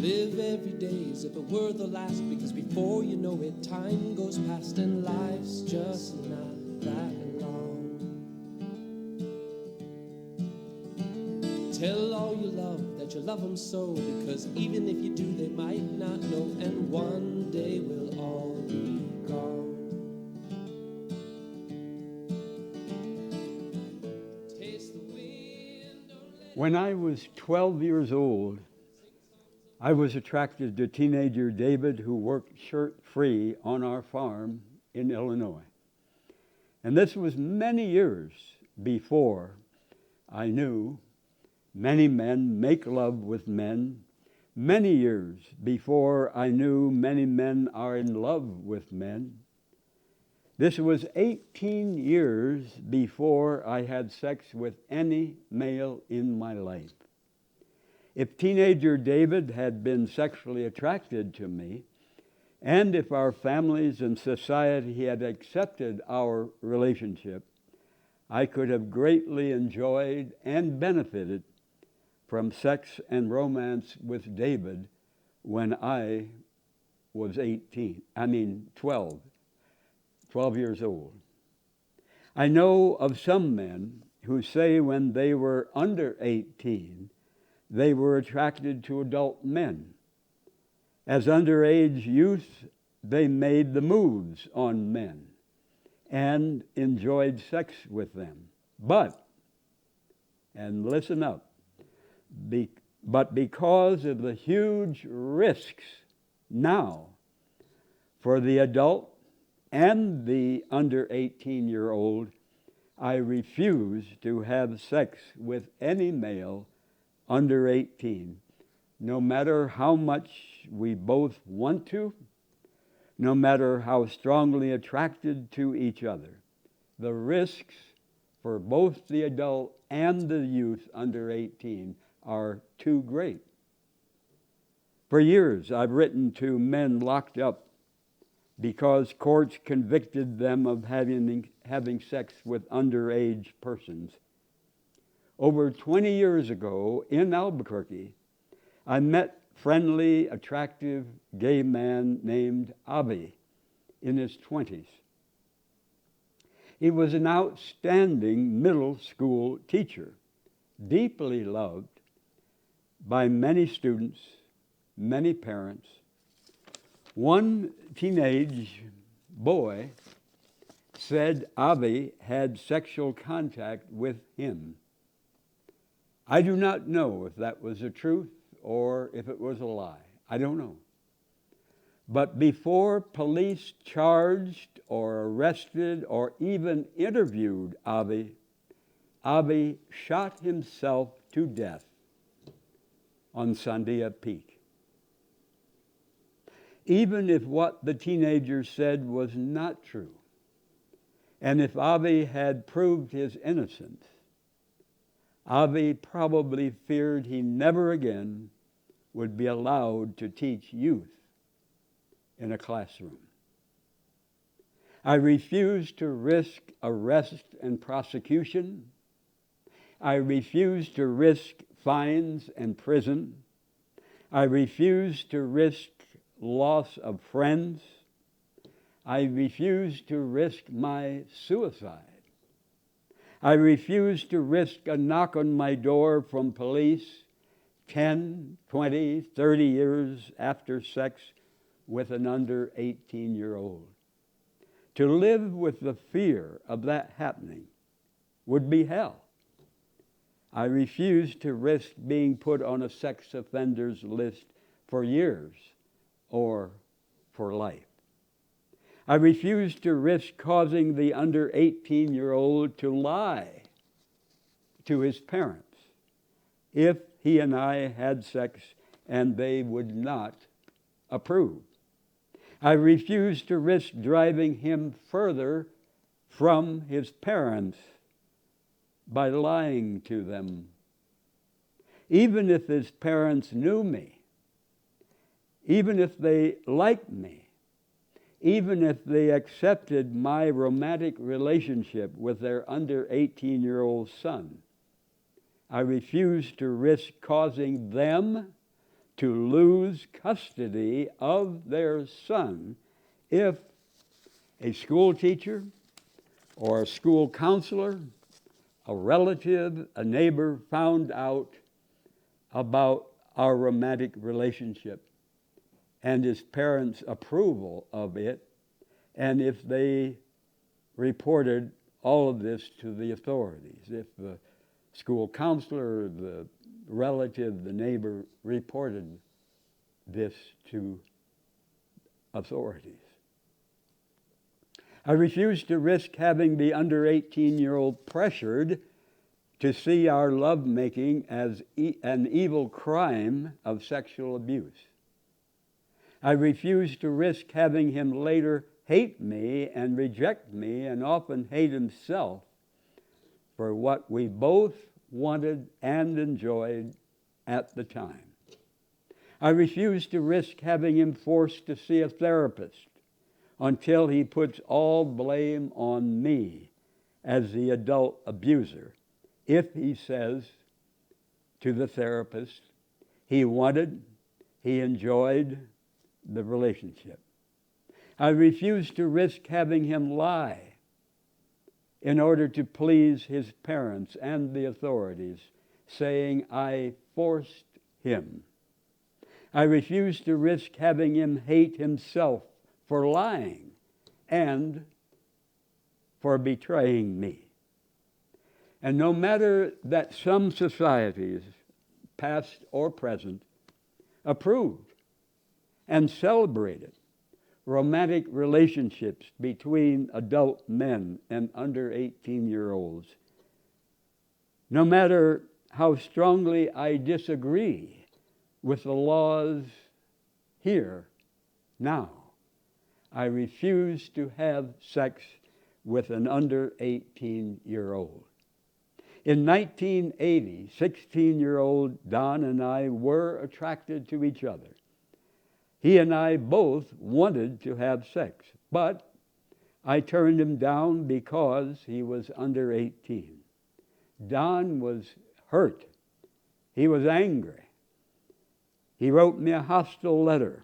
Live every day as if it were the last, because before you know it, time goes past and life's just not that long. Tell all you love that you love them so, because even if you do, they might not know, and one day we'll all be gone. Taste the wind, don't let When I was 12 years old, I was attracted to teenager David, who worked shirt-free on our farm in Illinois. And this was many years before I knew many men make love with men, many years before I knew many men are in love with men. This was 18 years before I had sex with any male in my life. If teenager David had been sexually attracted to me, and if our families and society had accepted our relationship, I could have greatly enjoyed and benefited from sex and romance with David when I was 12 years old. I know of some men who say when they were under 18, they were attracted to adult men. As underage youth, they made the moves on men and enjoyed sex with them. But, and listen up, but because of the huge risks now for the adult and the under 18-year-old, I refuse to have sex with any male under 18, no matter how much we both want to, no matter how strongly attracted to each other. The risks for both the adult and the youth under 18 are too great. For years, I've written to men locked up because courts convicted them of having sex with underage persons. Over 20 years ago in Albuquerque, I met a friendly, attractive gay man named Avi in his 20s. He was an outstanding middle school teacher, deeply loved by many students, many parents. One teenage boy said Avi had sexual contact with him. I do not know if that was the truth or if it was a lie. I don't know. But before police charged or arrested or even interviewed Avi shot himself to death on Sandia Peak. Even if what the teenager said was not true, and if Avi had proved his innocence, Avi probably feared he never again would be allowed to teach youth in a classroom. I refuse to risk arrest and prosecution. I refuse to risk fines and prison. I refuse to risk loss of friends. I refuse to risk my suicide. I refuse to risk a knock on my door from police 10, 20, 30 years after sex with an under 18-year-old. To live with the fear of that happening would be hell. I refuse to risk being put on a sex offenders list for years or for life. I refuse to risk causing the under 18-year-old to lie to his parents if he and I had sex and they would not approve. I refuse to risk driving him further from his parents by lying to them. Even if his parents knew me, even if they liked me, even if they accepted my romantic relationship with their under 18-year-old son, I refuse to risk causing them to lose custody of their son if a school teacher or a school counselor, a relative, a neighbor found out about our romantic relationship and his parents' approval of it, and if they reported all of this to the authorities. If the school counselor, the relative, the neighbor reported this to authorities. I refuse to risk having the under 18-year-old pressured to see our lovemaking as an evil crime of sexual abuse. I refuse to risk having him later hate me and reject me and often hate himself for what we both wanted and enjoyed at the time. I refuse to risk having him forced to see a therapist until he puts all blame on me as the adult abuser if he says to the therapist he wanted, he enjoyed the relationship. I refuse to risk having him lie in order to please his parents and the authorities, saying I forced him. I refuse to risk having him hate himself for lying and for betraying me. And no matter that some societies, past or present, approved and celebrated romantic relationships between adult men and under 18-year-olds, no matter how strongly I disagree with the laws here now, I refuse to have sex with an under 18-year-old. In 1980, 16-year-old Don and I were attracted to each other. He and I both wanted to have sex, but I turned him down because he was under 18. Don was hurt. He was angry. He wrote me a hostile letter,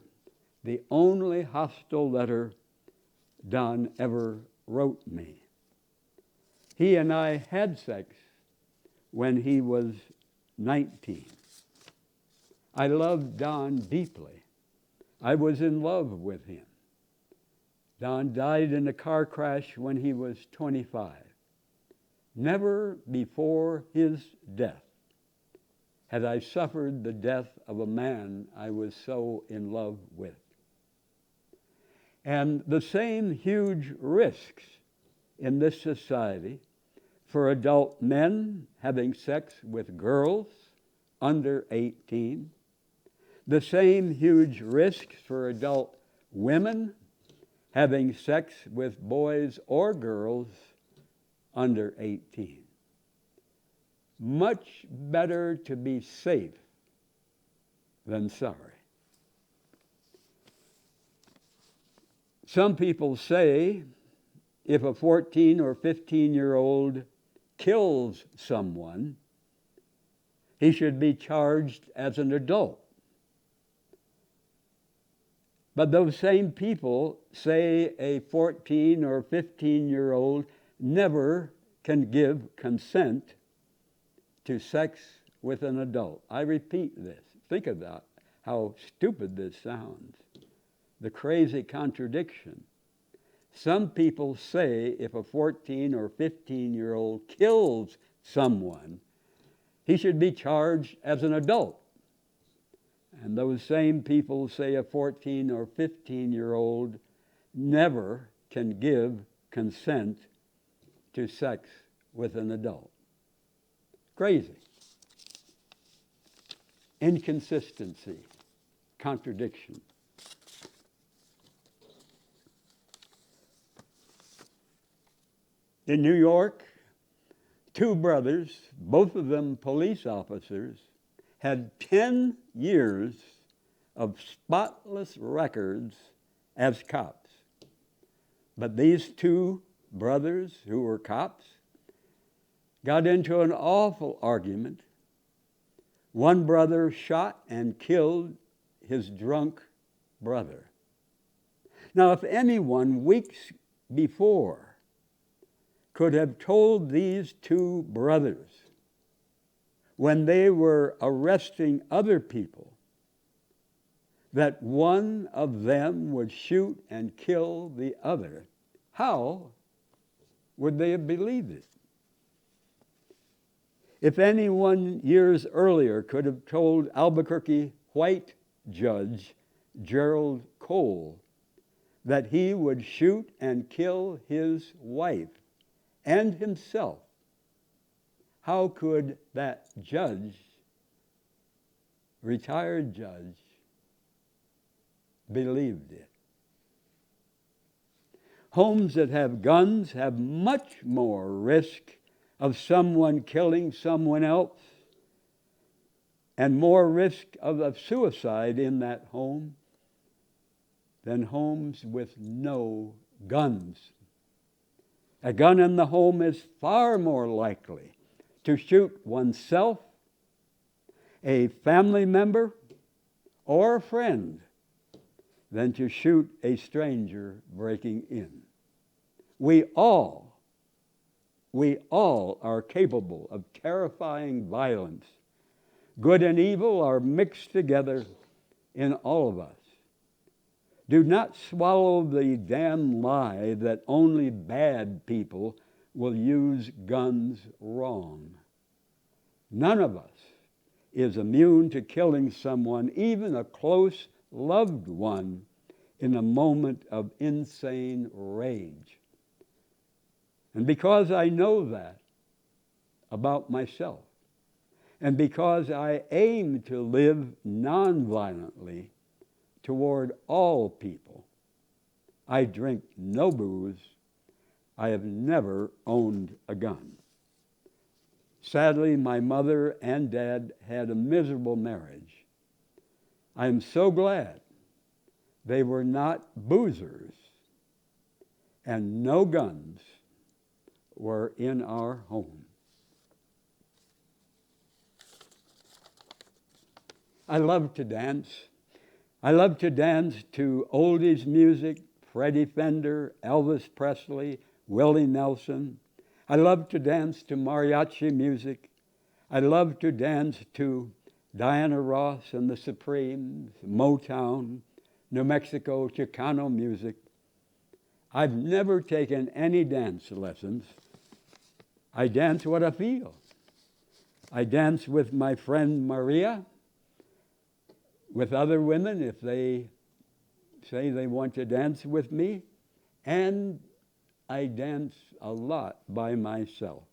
the only hostile letter Don ever wrote me. He and I had sex when he was 19. I loved Don deeply. I was in love with him. Don died in a car crash when he was 25. Never before his death had I suffered the death of a man I was so in love with. And the same huge risks in this society for adult men having sex with girls under 18, the same huge risks for adult women having sex with boys or girls under 18. Much better to be safe than sorry. Some people say if a 14 or 15-year-old kills someone, he should be charged as an adult. But those same people say a 14 or 15-year-old never can give consent to sex with an adult. I repeat this. Think about how stupid this sounds. The crazy contradiction. Some people say if a 14 or 15-year-old kills someone, he should be charged as an adult. And those same people say a 14 or 15-year-old never can give consent to sex with an adult. Crazy. Inconsistency. Contradiction. In New York, two brothers, both of them police officers, had 10 years of spotless records as cops. But these two brothers who were cops got into an awful argument One brother shot and killed his drunk brother. Now, if anyone weeks before could have told these two brothers when they were arresting other people that one of them would shoot and kill the other, how would they have believed it? If anyone years earlier could have told Albuquerque white judge Gerald Cole that he would shoot and kill his wife and himself, how could that judge, retired judge, believed it? Homes that have guns have much more risk of someone killing someone else and more risk of suicide in that home than homes with no guns. A gun in the home is far more likely to shoot oneself, a family member, or a friend than to shoot a stranger breaking in. We all are capable of terrifying violence. Good and evil are mixed together in all of us. Do not swallow the damn lie that only bad people will use guns wrong. None of us is immune to killing someone, even a close loved one, in a moment of insane rage. And because I know that about myself, and because I aim to live nonviolently toward all people, I drink no booze. I have never owned a gun. Sadly, my mother and dad had a miserable marriage. I am so glad they were not boozers, and no guns were in our home. I love to dance. I love to dance to oldies music, Freddie Fender, Elvis Presley, Willie Nelson. I love to dance to mariachi music. I love to dance to Diana Ross and the Supremes, Motown, New Mexico Chicano music. I've never taken any dance lessons. I dance what I feel. I dance with my friend Maria, with other women if they say they want to dance with me, and I dance a lot by myself.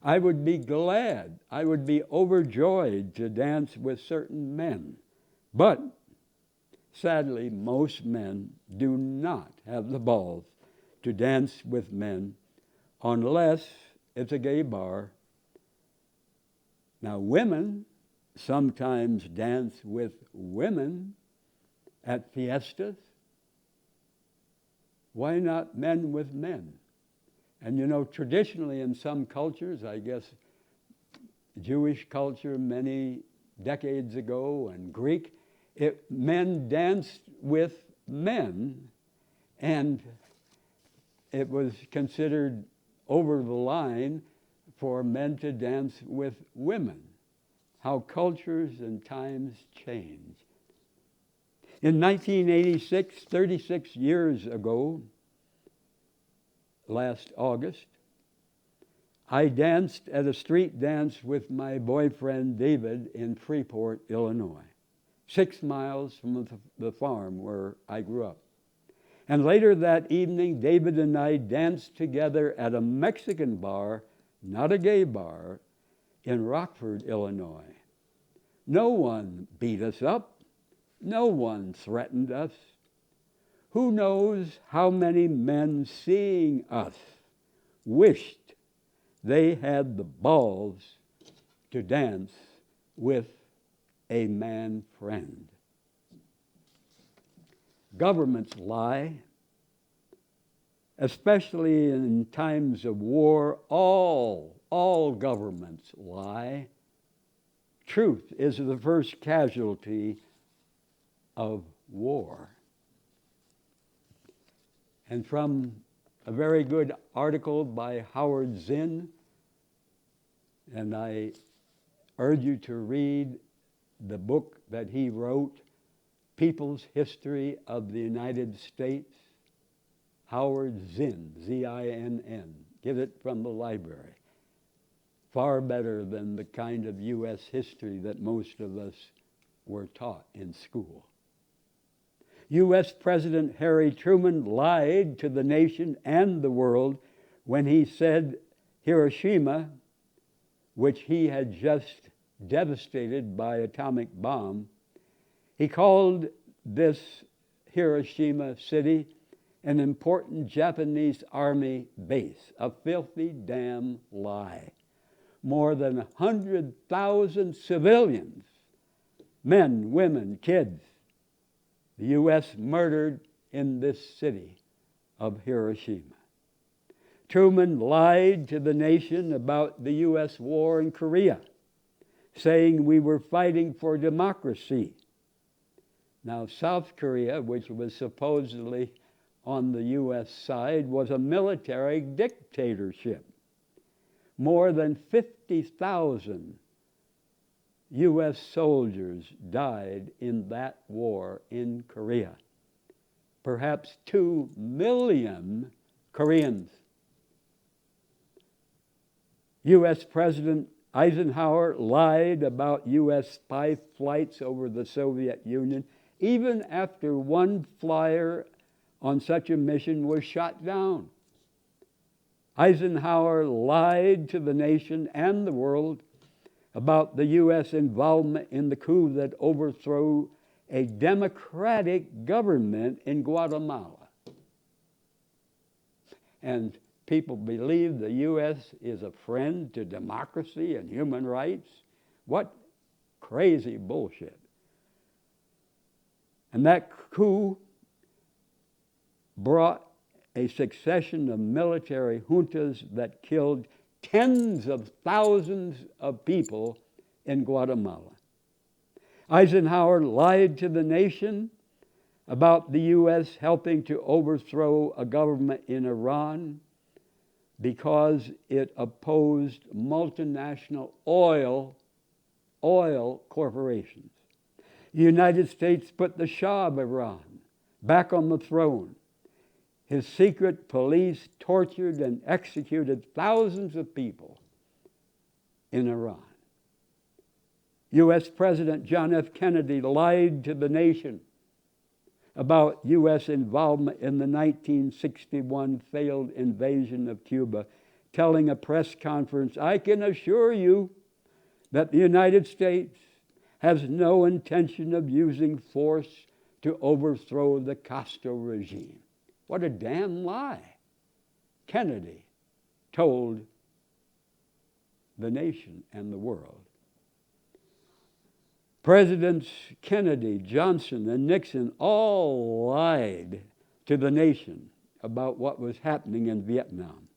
I would be glad, I would be overjoyed to dance with certain men, but sadly, most men do not have the balls to dance with men unless it's a gay bar. Now, women sometimes dance with women at fiestas. Why not men with men? And you know, traditionally in some cultures, I guess Jewish culture many decades ago and Greek, men danced with men, and it was considered over the line for men to dance with women. How cultures and times change. In 1986, 36 years ago, last August, I danced at a street dance with my boyfriend David in Freeport, Illinois, 6 miles from the farm where I grew up. And later that evening, David and I danced together at a Mexican bar, not a gay bar, in Rockford, Illinois. No one beat us up. No one threatened us. Who knows how many men seeing us wished they had the balls to dance with a man friend. Governments lie, especially in times of war. All governments lie. Truth is the first casualty of war. And from a very good article by Howard Zinn, and I urge you to read the book that he wrote, People's History of the United States. Howard Zinn, Z-I-N-N. Get it from the library. Far better than the kind of U.S. history that most of us were taught in school. U.S. President Harry Truman lied to the nation and the world when he said Hiroshima, which he had just devastated by atomic bomb, he called this Hiroshima city an important Japanese army base, a filthy damn lie. More than 100,000 civilians, men, women, kids, the U.S. murdered in this city of Hiroshima. Truman lied to the nation about the U.S. war in Korea, saying we were fighting for democracy. Now, South Korea, which was supposedly on the U.S. side, was a military dictatorship. More than 50,000 U.S. soldiers died in that war in Korea. Perhaps 2 million Koreans. U.S. President Eisenhower lied about U.S. spy flights over the Soviet Union, even after one flyer on such a mission was shot down. Eisenhower lied to the nation and the world about the U.S. involvement in the coup that overthrew a democratic government in Guatemala. And people believe the U.S. is a friend to democracy and human rights. What crazy bullshit. And that coup brought a succession of military juntas that killed tens of thousands of people in Guatemala. Eisenhower lied to the nation about the U.S. helping to overthrow a government in Iran because it opposed multinational oil corporations. The United States put the Shah of Iran back on the throne. His secret police tortured and executed thousands of people in Iran. U.S. President John F. Kennedy lied to the nation about U.S. involvement in the 1961 failed invasion of Cuba, telling a press conference, "I can assure you that the United States has no intention of using force to overthrow the Castro regime." What a damn lie. Kennedy told the nation and the world. Presidents Kennedy, Johnson, and Nixon all lied to the nation about what was happening in Vietnam.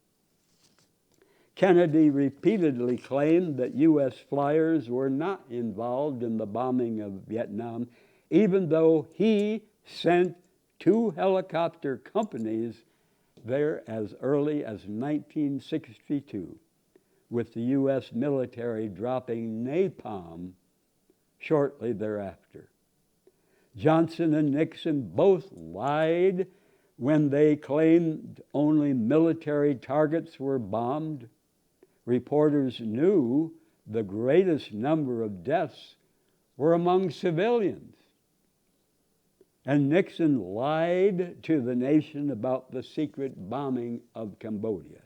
Kennedy repeatedly claimed that U.S. flyers were not involved in the bombing of Vietnam, even though he sent 2 helicopter companies there as early as 1962, with the U.S. military dropping napalm shortly thereafter. Johnson and Nixon both lied when they claimed only military targets were bombed. Reporters knew the greatest number of deaths were among civilians. And Nixon lied to the nation about the secret bombing of Cambodia.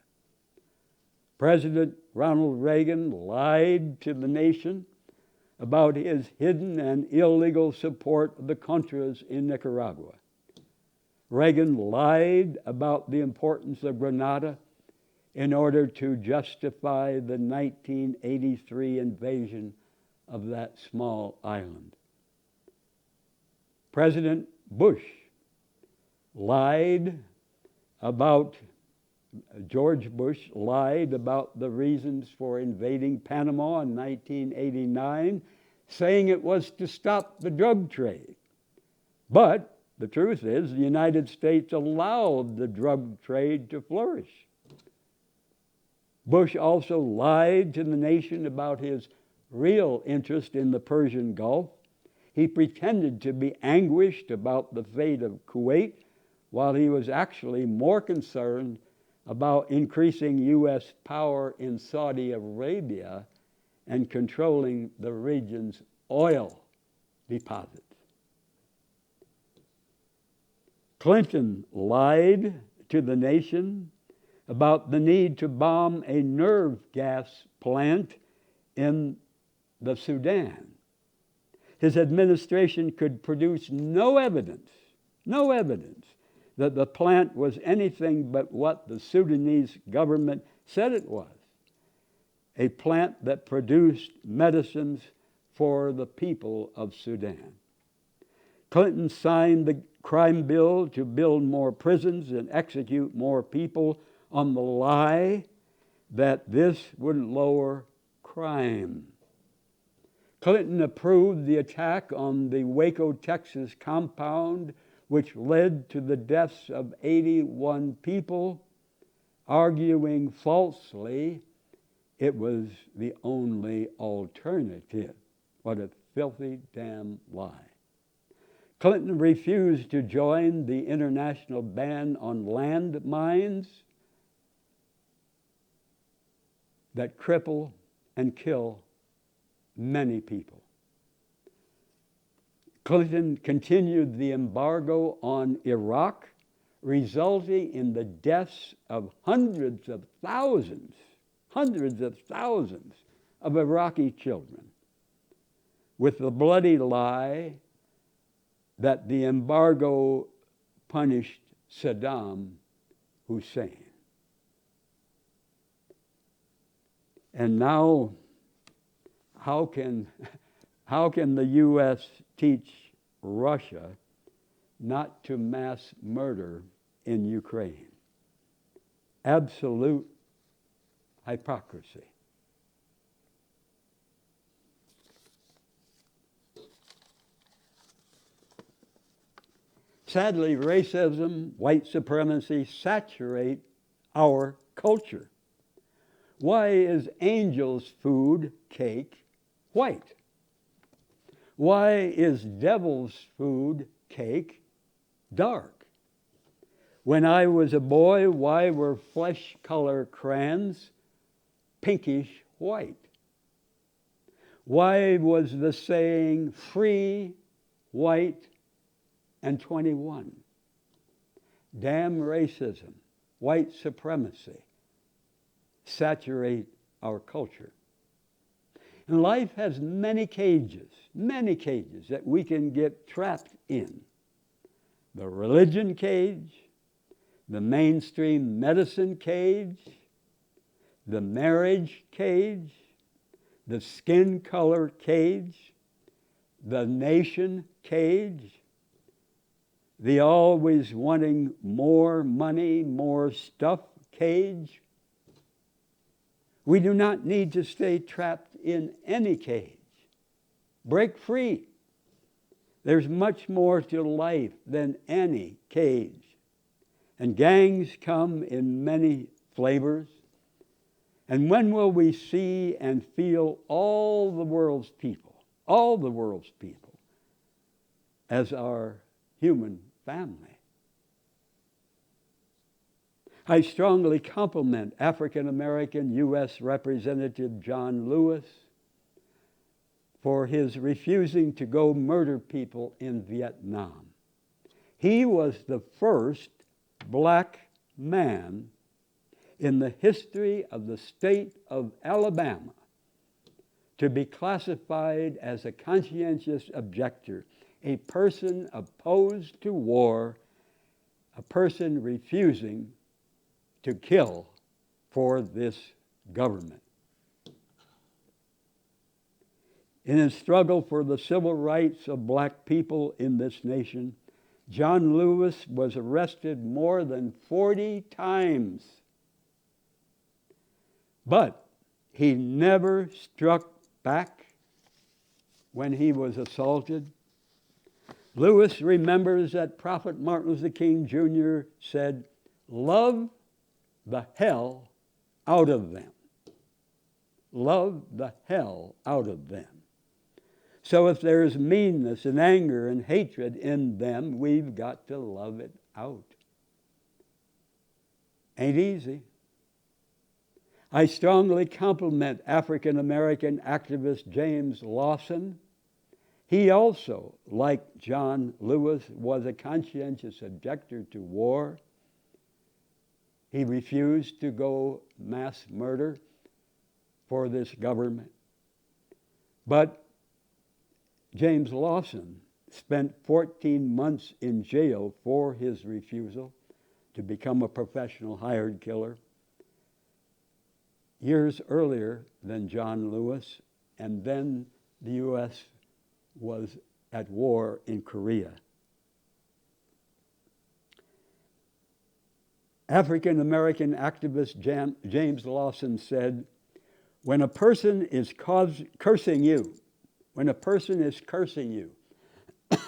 President Ronald Reagan lied to the nation about his hidden and illegal support of the Contras in Nicaragua. Reagan lied about the importance of Grenada in order to justify the 1983 invasion of that small island. President Bush lied about George Bush lied about the reasons for invading Panama in 1989, saying it was to stop the drug trade. But the truth is, the United States allowed the drug trade to flourish. Bush also lied to the nation about his real interest in the Persian Gulf. He pretended to be anguished about the fate of Kuwait, while he was actually more concerned about increasing U.S. power in Saudi Arabia and controlling the region's oil deposits. Clinton lied to the nation about the need to bomb a nerve gas plant in the Sudan. His administration could produce no evidence that the plant was anything but what the Sudanese government said it was, a plant that produced medicines for the people of Sudan. Clinton signed the crime bill to build more prisons and execute more people on the lie that this would lower crime. Clinton approved the attack on the Waco, Texas compound, which led to the deaths of 81 people, arguing falsely it was the only alternative. What a filthy damn lie. Clinton refused to join the international ban on landmines that cripple and kill many people. Clinton continued the embargo on Iraq, resulting in the deaths of hundreds of thousands of Iraqi children, with the bloody lie that the embargo punished Saddam Hussein. And now, how can the U.S. teach Russia not to mass murder in Ukraine? Absolute hypocrisy. Sadly, racism, white supremacy saturate our culture. Why is angel's food cake white? Why is devil's food cake dark? When I was a boy, why were flesh color crayons pinkish white? Why was the saying free, white, and 21? Damn racism, white supremacy saturate our culture. And life has many cages that we can get trapped in. The religion cage, the mainstream medicine cage, the marriage cage, the skin color cage, the nation cage, the always wanting more money, more stuff cage. We do not need to stay trapped in any cage. Break free. There's much more to life than any cage. And gangs come in many flavors. And when will we see and feel all the world's people, as our human family? I strongly compliment African-American U.S. Representative John Lewis for his refusing to go murder people in Vietnam. He was the first black man in the history of the state of Alabama to be classified as a conscientious objector, a person opposed to war, a person refusing to kill for this government. In his struggle for the civil rights of black people in this nation, John Lewis was arrested more than 40 times But he never struck back when he was assaulted. Lewis remembers that Prophet Martin Luther King Jr. said, "Love the hell out of them. Love the hell out of them." So if there's meanness and anger and hatred in them, we've got to love it out. Ain't easy. I strongly compliment African American activist James Lawson. He also, like John Lewis, was a conscientious objector to war. He refused to go mass murder for this government. But James Lawson spent 14 months in jail for his refusal to become a professional hired killer, years earlier than John Lewis, and then the U.S. was at war in Korea. African American activist James Lawson said, when a person is cursing you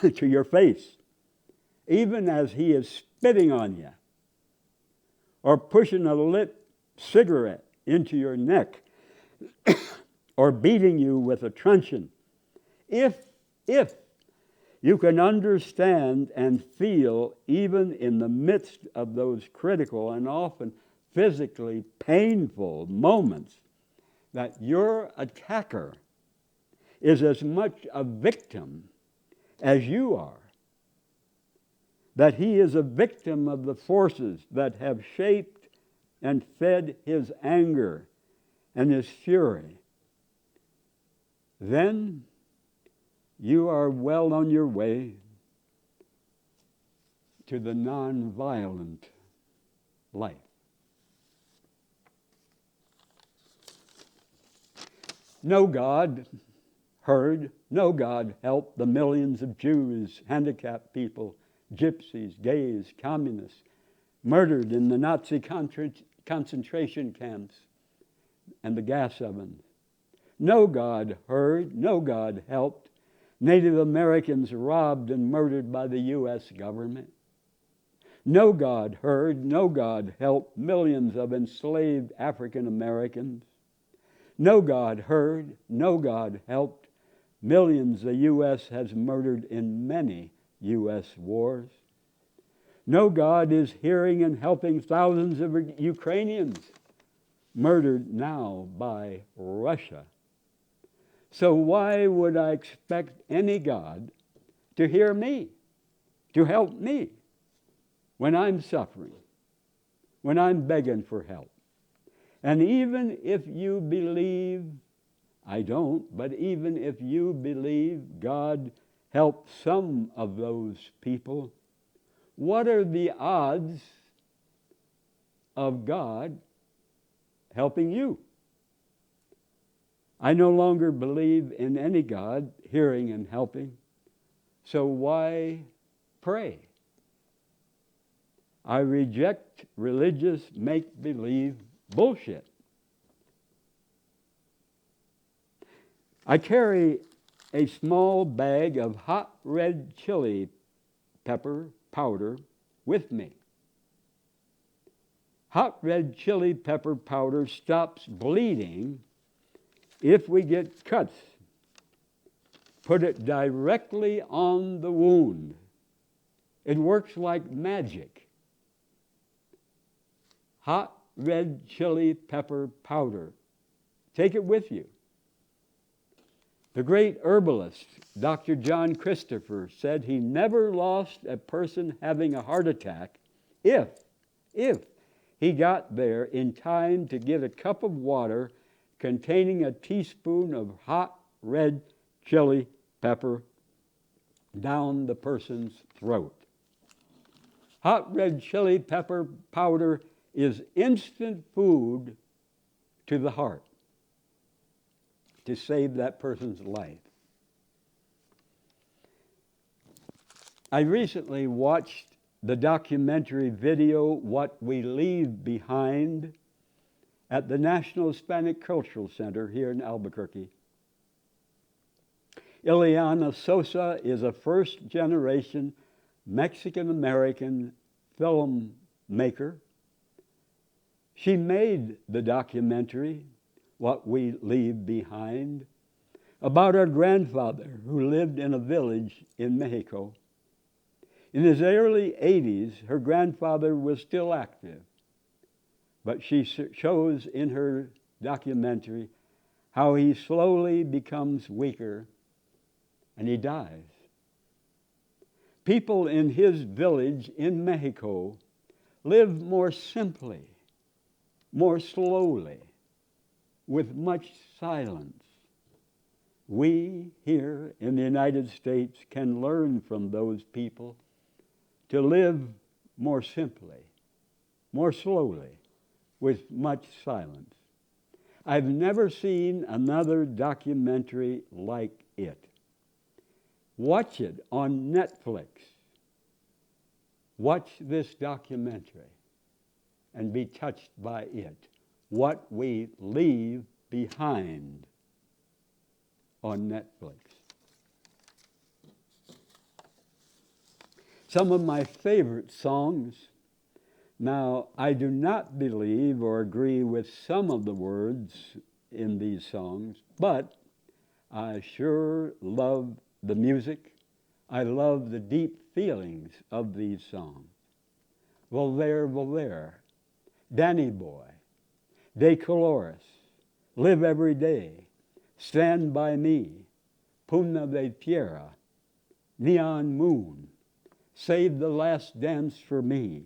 to your face, even as he is spitting on you, or pushing a lit cigarette into your neck, or beating you with a truncheon, if you can understand and feel, even in the midst of those critical and often physically painful moments, that your attacker is as much a victim as you are, that he is a victim of the forces that have shaped and fed his anger and his fury, then you are well on your way to the nonviolent life. No God heard, no God helped the millions of Jews, handicapped people, gypsies, gays, communists, murdered in the Nazi concentration camps and the gas ovens. No God heard, no God helped Native Americans robbed and murdered by the U.S. government. No God heard, no God helped millions of enslaved African Americans. No God heard, no God helped millions the U.S. has murdered in many U.S. wars. No God is hearing and helping thousands of Ukrainians murdered now by Russia. So why would I expect any God to hear me, to help me when I'm suffering, when I'm begging for help? And even if you believe, I don't, but even if you believe God helped some of those people, what are the odds of God helping you? I no longer believe in any God hearing and helping, so why pray? I reject religious make-believe bullshit. I carry a small bag of hot red chili pepper powder with me. Hot red chili pepper powder stops bleeding if we get cuts. Put it directly on the wound. It works like magic. Hot red chili pepper powder. Take it with you. The great herbalist, Dr. John Christopher, said he never lost a person having a heart attack if he got there in time to get a cup of water containing a teaspoon of hot red chili pepper down the person's throat. Hot red chili pepper powder is instant food to the heart to save that person's life. I recently watched the documentary video, What We Leave Behind, at the National Hispanic Cultural Center here in Albuquerque. Ileana Sosa is a first-generation Mexican-American filmmaker. She made the documentary, What We Leave Behind, about her grandfather who lived in a village in Mexico. In his early 80s, her grandfather was still active, but she shows in her documentary how he slowly becomes weaker and he dies. People in his village in Mexico live more simply, more slowly, with much silence. We here in the United States can learn from those people to live more simply, more slowly, with much silence. I've never seen another documentary like it. Watch it on Netflix. Watch this documentary and be touched by it. What We Leave Behind on Netflix. Some of my favorite songs. Now, I do not believe or agree with some of the words in these songs, but I sure love the music. I love the deep feelings of these songs. Volver, Volver, Danny Boy, De Colores, Live Every Day, Stand By Me, Puna de Tierra, Neon Moon, Save the Last Dance for Me,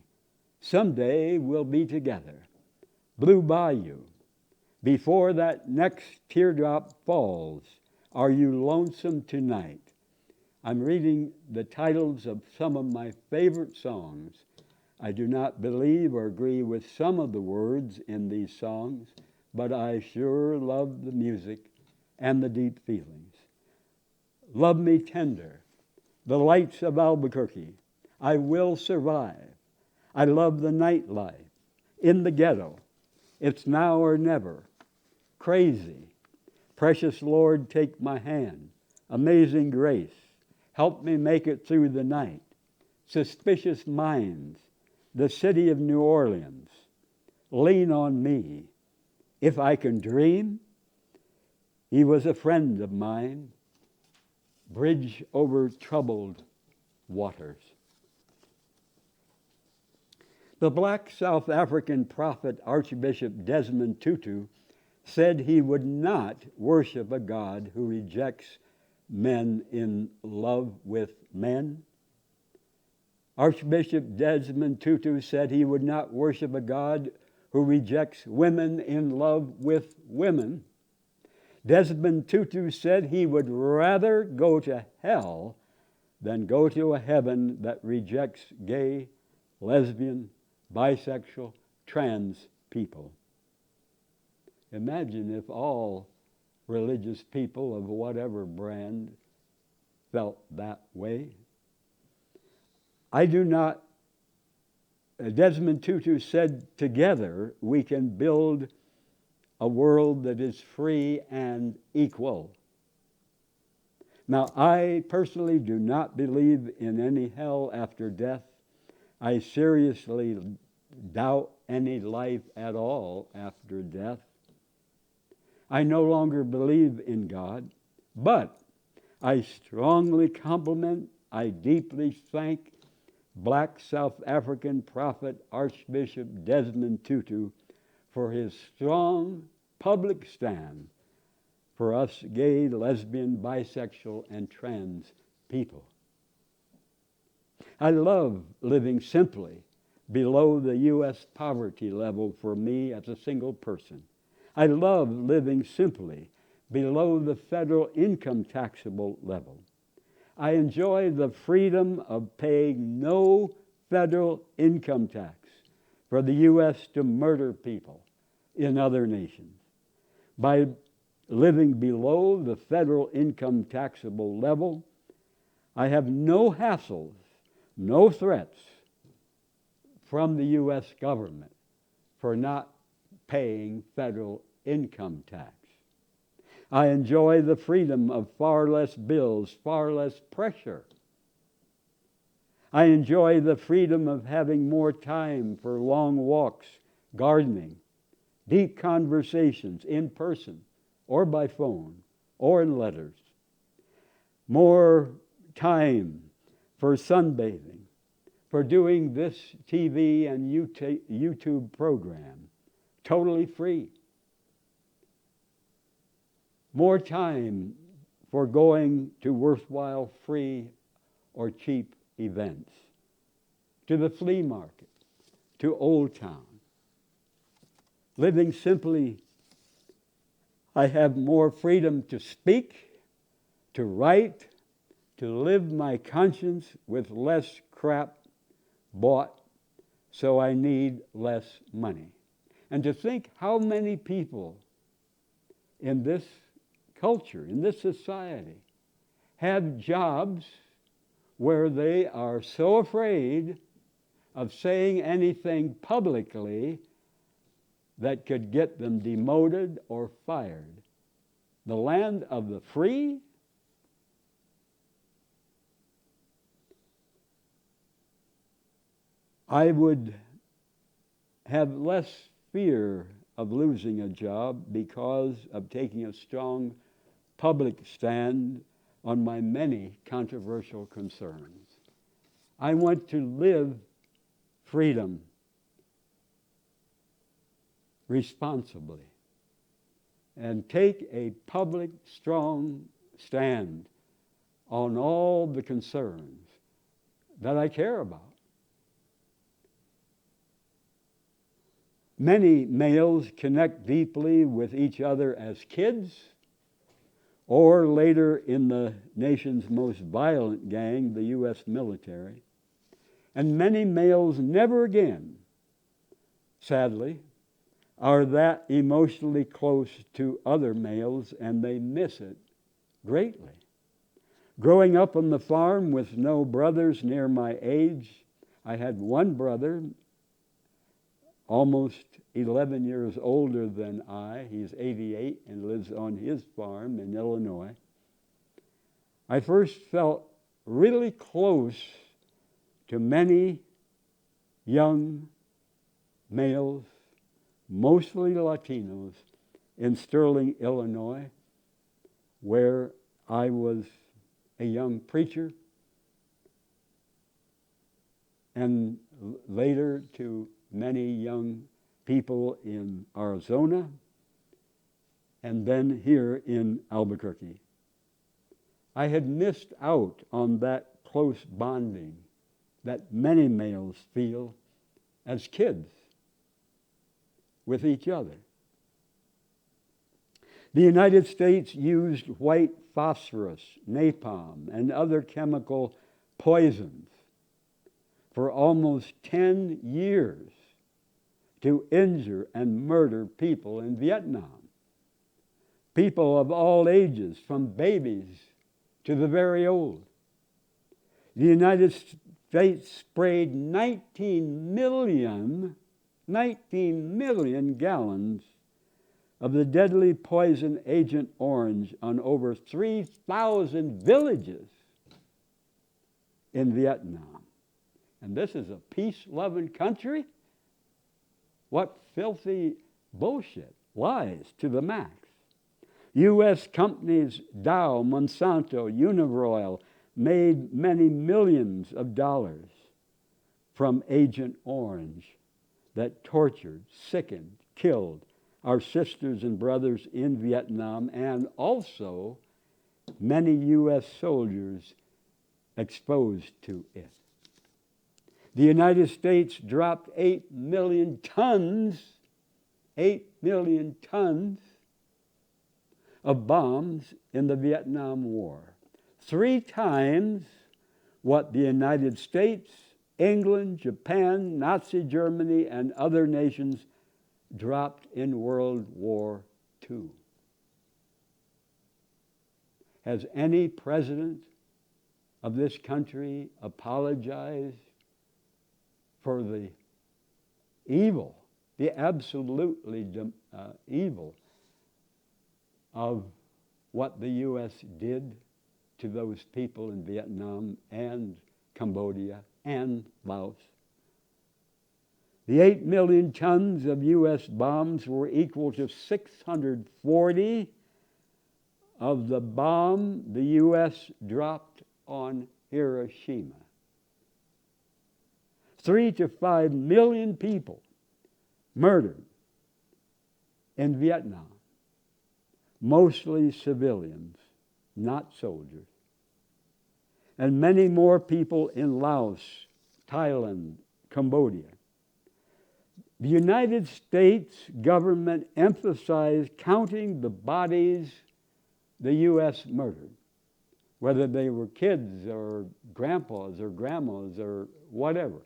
Someday We'll Be Together, Blue Bayou, Before That Next Teardrop Falls, Are You Lonesome Tonight? I'm reading the titles of some of my favorite songs. I do not believe or agree with some of the words in these songs, but I sure love the music and the deep feelings. Love Me Tender, The Lights of Albuquerque, I Will Survive, I Love the Nightlife, In the Ghetto, It's Now or Never, Crazy, Precious Lord, Take My Hand, Amazing Grace, Help Me Make It Through the Night, Suspicious Minds, The City of New Orleans, Lean on Me, If I Can Dream, He Was a Friend of Mine, Bridge Over Troubled Waters. The black South African prophet Archbishop Desmond Tutu said he would not worship a God who rejects men in love with men. Archbishop Desmond Tutu said he would not worship a God who rejects women in love with women. Desmond Tutu said he would rather go to hell than go to a heaven that rejects gay, lesbian, bisexual, trans people. Imagine if all religious people of whatever brand felt that way. Desmond Tutu said, together we can build a world that is free and equal. Now, I personally do not believe in any hell after death. I seriously doubt any life at all after death. I no longer believe in God, but I strongly compliment, I deeply thank black South African prophet Archbishop Desmond Tutu for his strong public stand for us gay, lesbian, bisexual, and trans people. I love living simply below the U.S. poverty level for me as a single person. I love living simply below the federal income taxable level. I enjoy the freedom of paying no federal income tax for the U.S. to murder people in other nations. By living below the federal income taxable level, I have no hassles, no threats from the U.S. government for not paying federal income tax. I enjoy the freedom of far less bills, far less pressure. I enjoy the freedom of having more time for long walks, gardening, deep conversations in person or by phone or in letters. More time for sunbathing, for doing this TV and YouTube program, totally free. More time for going to worthwhile free or cheap events, to the flea market, to Old Town. Living simply, I have more freedom to speak, to write, to live my conscience with less crap bought, so I need less money. And to think how many people in this culture, in this society, have jobs where they are so afraid of saying anything publicly that could get them demoted or fired. The land of the free? I would have less fear of losing a job because of taking a strong public stand on my many controversial concerns. I want to live freedom responsibly and take a public, strong stand on all the concerns that I care about. Many males connect deeply with each other as kids, or later in the nation's most violent gang, the U.S. military. And many males never again, sadly, are that emotionally close to other males, and they miss it greatly. Growing up on the farm with no brothers near my age, I had one brother, almost 11 years older than I. He's 88 and lives on his farm in Illinois. I first felt really close to many young males, mostly Latinos, in Sterling, Illinois, where I was a young preacher, and later to many young people in Arizona, and then here in Albuquerque. I had missed out on that close bonding that many males feel as kids with each other. The United States used white phosphorus, napalm, and other chemical poisons for almost 10 years to injure and murder people in Vietnam. People of all ages, from babies to the very old. The United States sprayed 19 million gallons of the deadly poison Agent Orange on over 3,000 villages in Vietnam. And this is a peace-loving country? What filthy bullshit, lies to the max. U.S. companies Dow, Monsanto, Uniroyal made many millions of dollars from Agent Orange that tortured, sickened, killed our sisters and brothers in Vietnam, and also many U.S. soldiers exposed to it. The United States dropped 8 million tons of bombs in the Vietnam War. 3 times what the United States, England, Japan, Nazi Germany, and other nations dropped in World War II. Has any president of this country apologized for the evil the absolutely evil of what the U.S. did to those people in Vietnam and Cambodia and Laos. The 8 million tons of U.S. bombs were equal to 640 of the bomb the U.S. dropped on Hiroshima. 3 to 5 million people murdered in Vietnam, mostly civilians, not soldiers, and many more people in Laos, Thailand, Cambodia. The United States government emphasized counting the bodies the U.S. murdered, whether they were kids or grandpas or grandmas or whatever.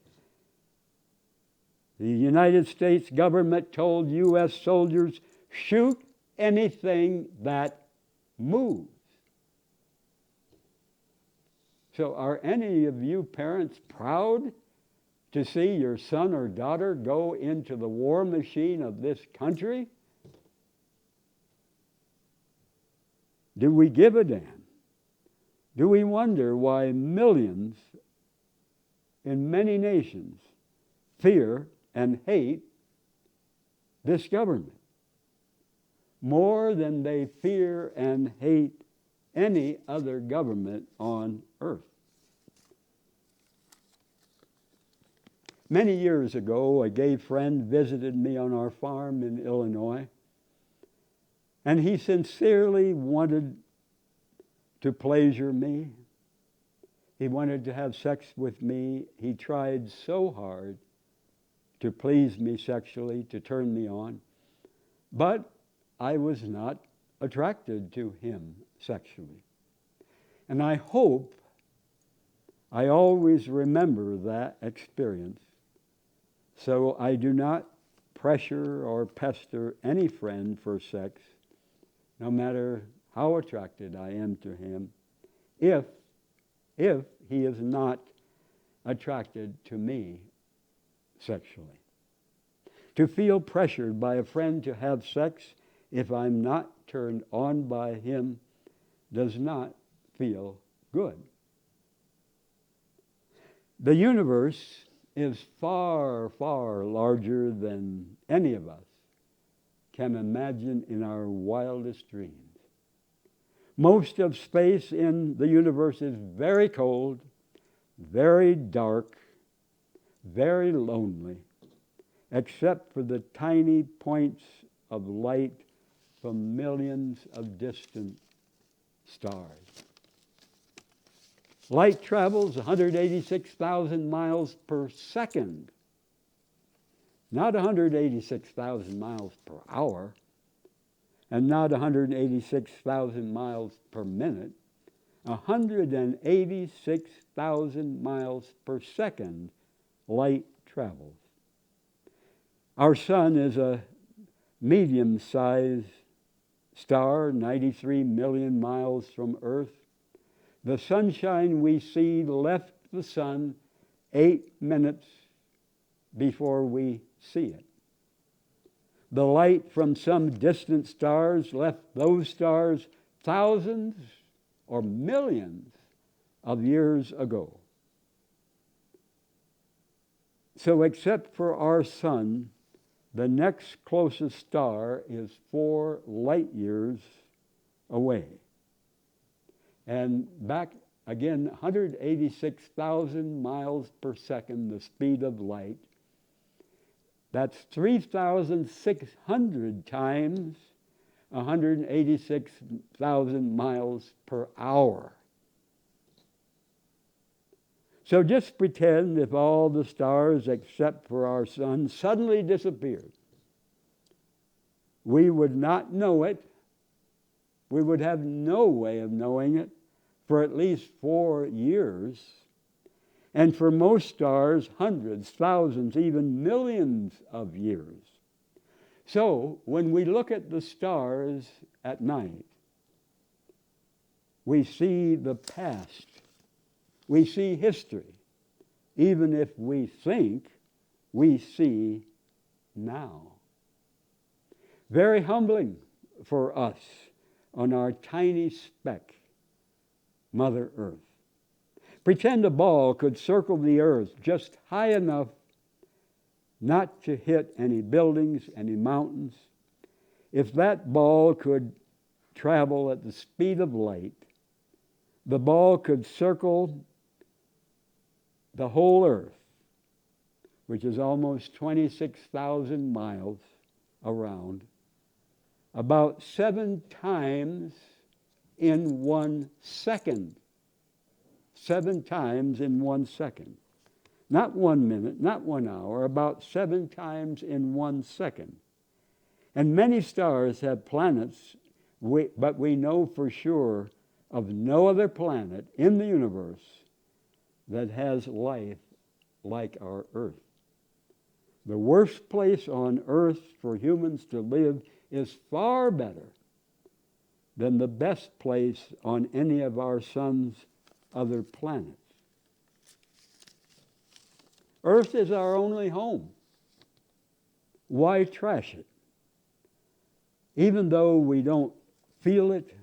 The United States government told U.S. soldiers, shoot anything that moves. So are any of you parents proud to see your son or daughter go into the war machine of this country? Do we give a damn? Do we wonder why millions in many nations fear and hate this government more than they fear and hate any other government on earth? Many years ago, a gay friend visited me on our farm in Illinois, and he sincerely wanted to pleasure me. He wanted to have sex with me. He tried so hard to please me sexually, to turn me on, but I was not attracted to him sexually. And I hope I always remember that experience, so I do not pressure or pester any friend for sex, no matter how attracted I am to him, if he is not attracted to me sexually. To feel pressured by a friend to have sex if I'm not turned on by him does not feel good. The universe is far, far larger than any of us can imagine in our wildest dreams. Most of space in the universe is very cold, very dark, very lonely, except for the tiny points of light from millions of distant stars. Light travels 186,000 miles per second, not 186,000 miles per hour, and not 186,000 miles per minute, 186,000 miles per second light travels. Our sun is a medium-sized star, 93 million miles from Earth. The sunshine we see left the sun 8 minutes before we see it. The light from some distant stars left those stars thousands or millions of years ago. So except for our sun, the next closest star is 4 light years away. And back again, 186,000 miles per second, the speed of light. That's 3,600 times 186,000 miles per hour. So just pretend if all the stars except for our sun suddenly disappeared. We would not know it. We would have no way of knowing it for at least 4 years. And for most stars, hundreds, thousands, even millions of years. So when we look at the stars at night, we see the past. We see history, even if we think we see now. Very humbling for us on our tiny speck, Mother Earth. Pretend a ball could circle the earth just high enough not to hit any buildings, any mountains. If that ball could travel at the speed of light, the ball could circle the whole earth, which is almost 26,000 miles around, about 7 times in 1 second. 7 times in 1 second. Not 1 minute, not 1 hour, about 7 times in 1 second. And many stars have planets, but we know for sure of no other planet in the universe that has life like our Earth. The worst place on earth for humans to live is far better than the best place on any of our sun's other planets. Earth is our only home. Why trash it? Even though we don't feel it,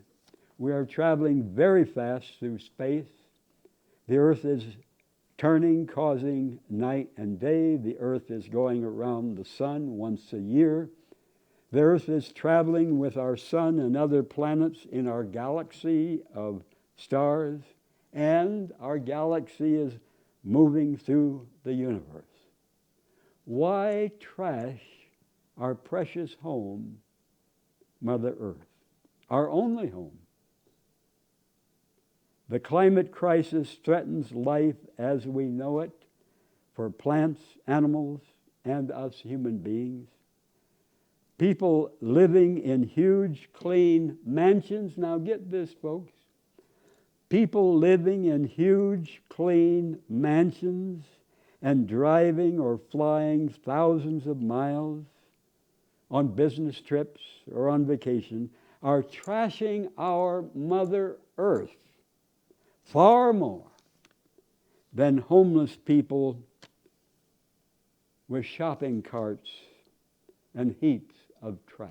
we are traveling very fast through space. The Earth is turning, causing night and day. The Earth is going around the sun once a year. The Earth is traveling with our sun and other planets in our galaxy of stars, and our galaxy is moving through the universe. Why trash our precious home, Mother Earth, our only home? The climate crisis threatens life as we know it for plants, animals, and us human beings. People living in huge, clean mansions. Now get this, folks. People living in huge, clean mansions and driving or flying thousands of miles on business trips or on vacation are trashing our Mother Earth far more than homeless people with shopping carts and heaps of trash.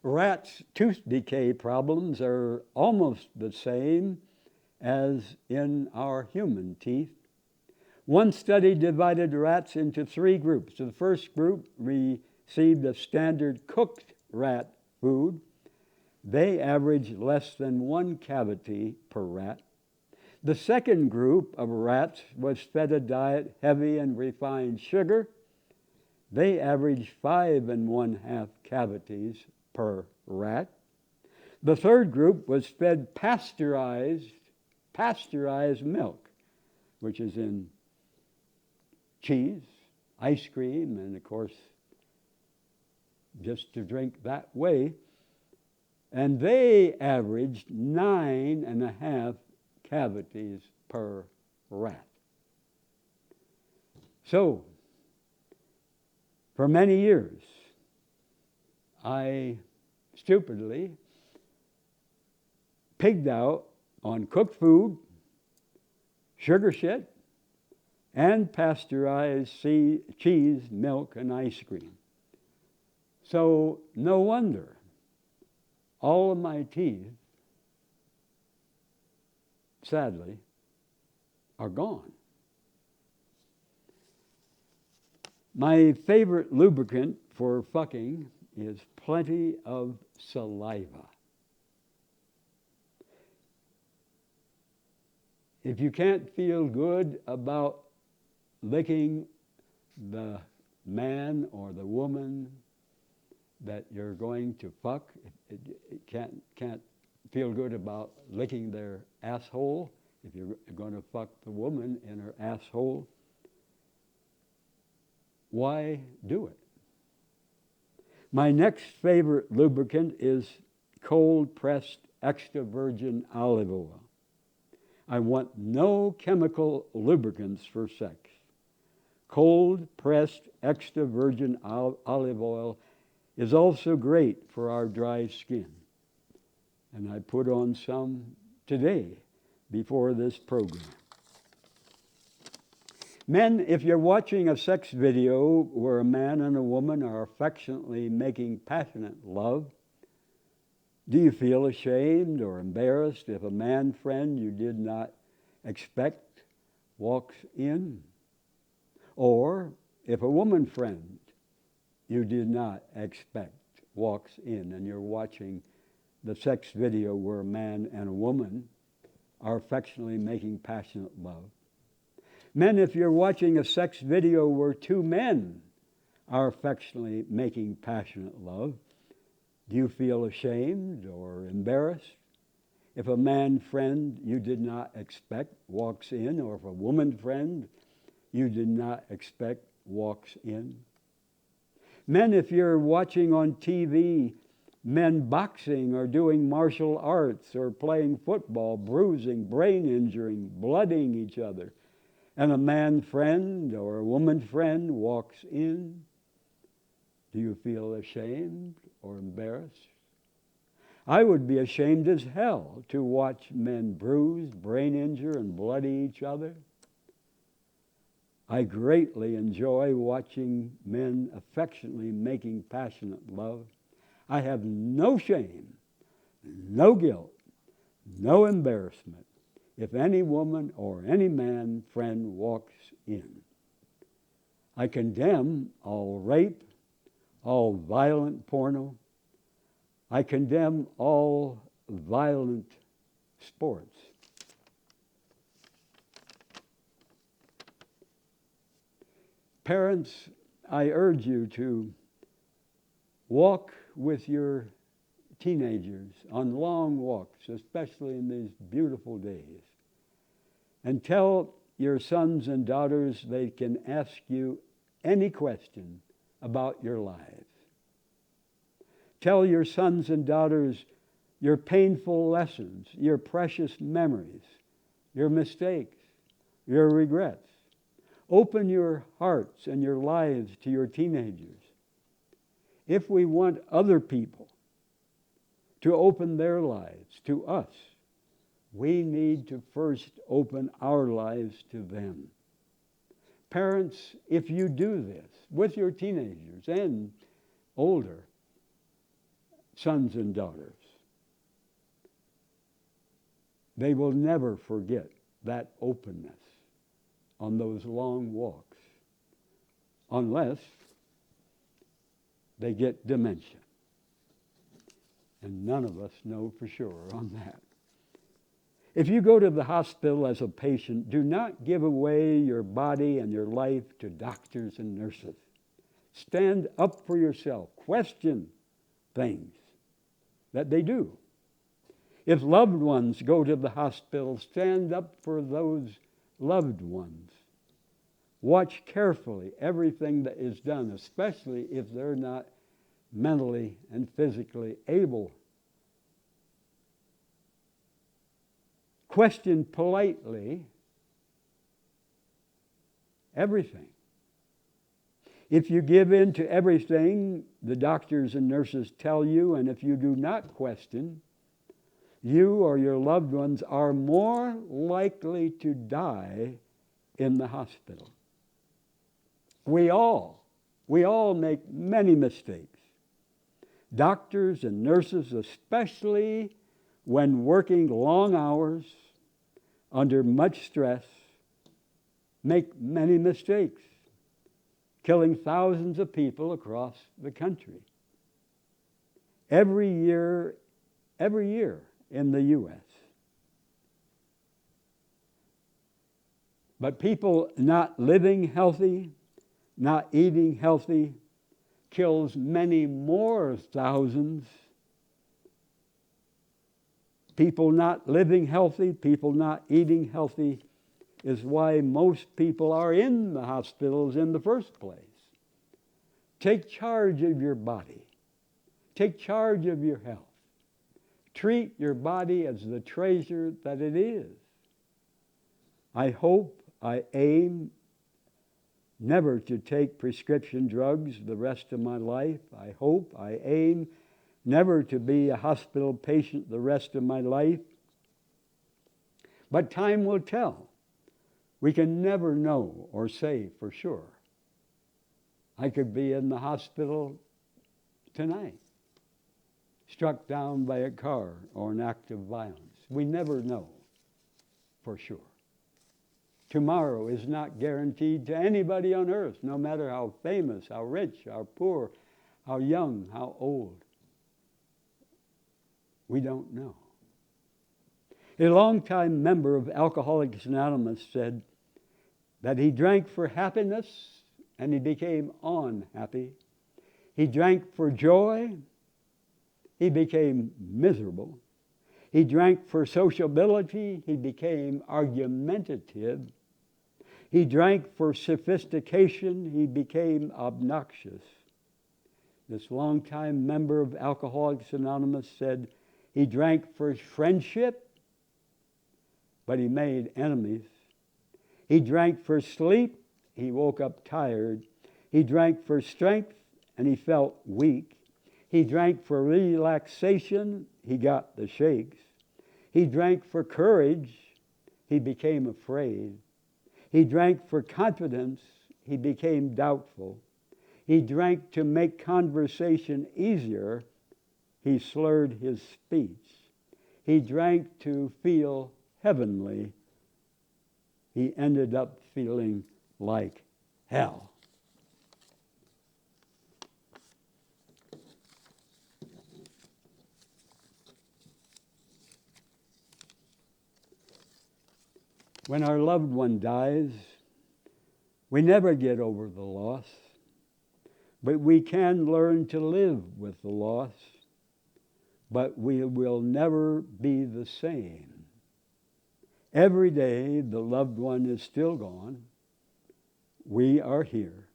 Rats' tooth decay problems are almost the same as in our human teeth. One study divided rats into 3 groups. The first group received a standard cooked rat food. They averaged less than 1 cavity per rat. The second group of rats was fed a diet heavy in refined sugar. They averaged 5 1/2 cavities per rat. The third group was fed pasteurized milk, which is in cheese, ice cream, and of course, just to drink that way. And they averaged 9 1/2 cavities per rat. So, for many years, I stupidly pigged out on cooked food, sugar shit, and pasteurized cheese, milk, and ice cream. So no wonder all of my teeth, sadly, are gone. My favorite lubricant for fucking is plenty of saliva. If you can't feel good about licking the man or the woman that you're going to fuck, it can't feel good about licking their asshole if you're going to fuck the woman in her asshole, why do it? My next favorite lubricant is cold-pressed extra virgin olive oil. I want no chemical lubricants for sex. Cold-pressed extra virgin olive oil is also great for our dry skin. And I put on some today before this program. Men, if you're watching a sex video where a man and a woman are affectionately making passionate love, do you feel ashamed or embarrassed if a man friend you did not expect walks in? Or if a woman friend you did not expect walks in and you're watching the sex video where a man and a woman are affectionately making passionate love? Men, if you're watching a sex video where two men are affectionately making passionate love, do you feel ashamed or embarrassed if a man friend you did not expect walks in, or if a woman friend you did not expect walks in? Men, if you're watching on TV men boxing or doing martial arts or playing football, bruising, brain injuring, blooding each other, and a man friend or a woman friend walks in, do you feel ashamed or embarrassed? I would be ashamed as hell to watch men bruise, brain injure, and bloody each other. I greatly enjoy watching men affectionately making passionate love. I have no shame, no guilt, no embarrassment if any woman or any man friend walks in. I condemn all rape, all violent porno. I condemn all violent sports. Parents, I urge you to walk with your teenagers on long walks, especially in these beautiful days, and tell your sons and daughters they can ask you any question about your lives. Tell your sons and daughters your painful lessons, your precious memories, your mistakes, your regrets. Open your hearts and your lives to your teenagers. If we want other people to open their lives to us, we need to first open our lives to them. Parents, if you do this with your teenagers and older sons and daughters, they will never forget that openness on those long walks, unless they get dementia. And none of us know for sure on that. If you go to the hospital as a patient, do not give away your body and your life to doctors and nurses. Stand up for yourself. Question things that they do. If loved ones go to the hospital, stand up for those loved ones. Watch carefully everything that is done, especially if they're not mentally and physically able. Question politely everything. If you give in to everything the doctors and nurses tell you, and if you do not question, you or your loved ones are more likely to die in the hospital. We all make many mistakes. Doctors and nurses, especially when working long hours under much stress, make many mistakes, killing thousands of people across the country. Every year in the U.S. But people not living healthy, not eating healthy, kills many more thousands. People not living healthy, people not eating healthy is why most people are in the hospitals in the first place. Take charge of your body. Take charge of your health. Treat your body as the treasure that it is. I aim never to take prescription drugs the rest of my life. I aim never to be a hospital patient the rest of my life. But time will tell We can never know or say for sure. I could be in the hospital tonight, struck down by a car or an act of violence. We never know for sure. Tomorrow is not guaranteed to anybody on earth, no matter how famous, how rich, how poor, how young, how old. We don't know. A longtime member of Alcoholics Anonymous said that he drank for happiness and he became unhappy. He drank for joy, he became miserable. He drank for sociability, he became argumentative. He drank for sophistication, he became obnoxious. This longtime member of Alcoholics Anonymous said he drank for friendship, but he made enemies. He drank for sleep, he woke up tired. He drank for strength, and he felt weak. He drank for relaxation, he got the shakes. He drank for courage, he became afraid. He drank for confidence, he became doubtful. He drank to make conversation easier, he slurred his speech. He drank to feel heavenly, he ended up feeling like hell. When our loved one dies, we never get over the loss, but we can learn to live with the loss, but we will never be the same. Every day the loved one is still gone. We are here,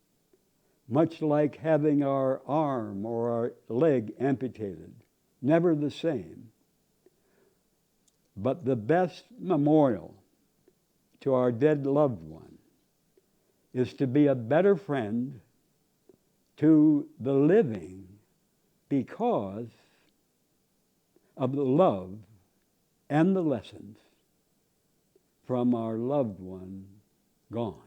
much like having our arm or our leg amputated, never the same. But the best memorial to our dead loved one is to be a better friend to the living because of the love and the lessons from our loved one gone.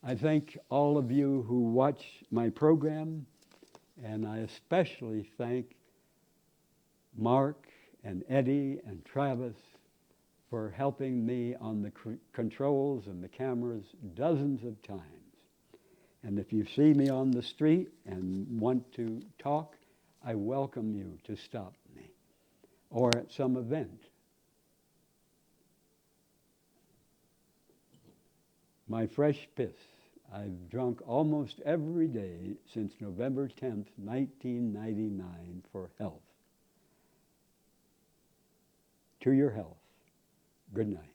I thank all of you who watch my program, and I especially thank Mark and Eddie and Travis for helping me on the controls and the cameras dozens of times. And if you see me on the street and want to talk, I welcome you to stop me, or at some event. My fresh piss, I've drunk almost every day since November 10th, 1999 for health. To your health. Good night.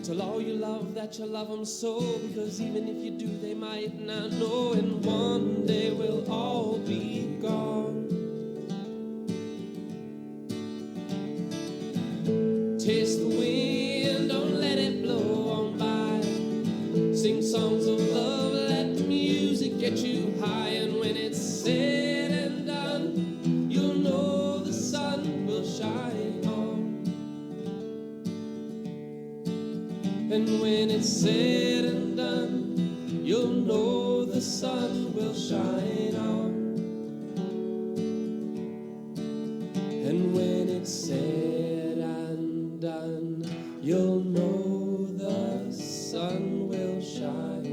Tell all you love that you love them so, because even if you do, they might not know, and one day we'll all be gone. Taste the wind, don't let it blow on by. Sing songs of love, let the music get you high, and when it's said and done, you'll know the sun will shine on. And when it's said and done, you'll know the sun will shine on. And when it's said and done, you'll know the sun will shine.